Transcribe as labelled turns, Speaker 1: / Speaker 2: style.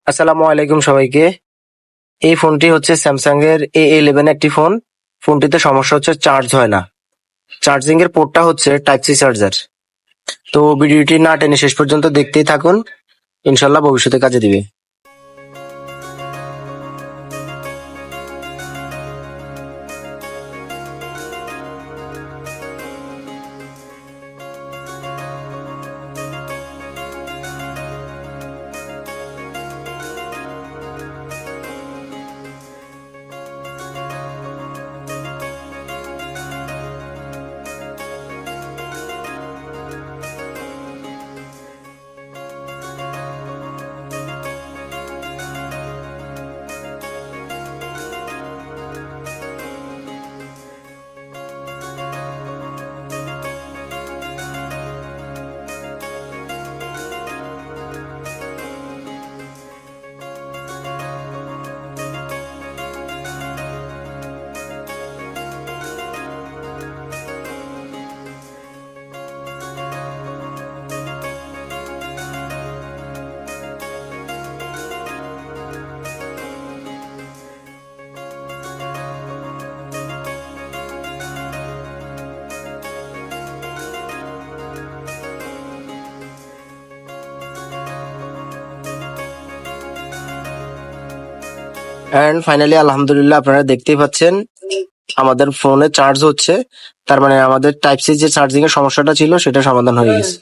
Speaker 1: আসসালামু আলাইকুম সবাইকে। এই ফোনটি হচ্ছে স্যামসাং এর A11 একটি ফোন। ফোনটিতে সমস্যা হচ্ছে চার্জ হয় না। চার্জিং এর পোর্টটা হচ্ছে টাইপ সি চার্জার। তো ভিডিওটি না টেনে শেষ পর্যন্ত দেখতেই থাকুন, ইনশাল্লাহ ভবিষ্যতে কাজে দিবে। এন্ড ফাইনালি আলহামদুলিল্লাহ আপনারা দেখতেই পাচ্ছেন আমাদের ফোনে চার্জ হচ্ছে। তার মানে আমাদের টাইপ সি যে চার্জিং এর সমস্যাটা ছিল সেটা সমাধান হয়ে গেছে।